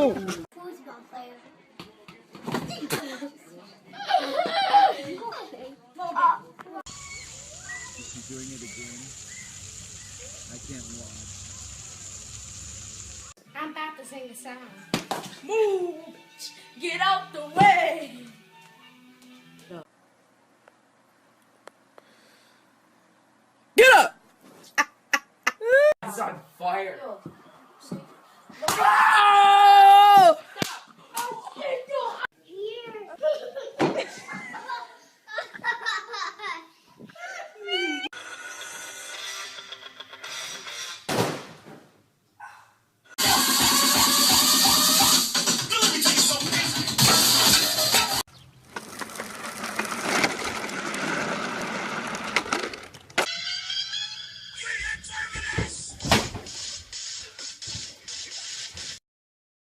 Football player. Is she doing it again? I can't watch. I'm about to sing a song. Move! Get out the way! It's on fire.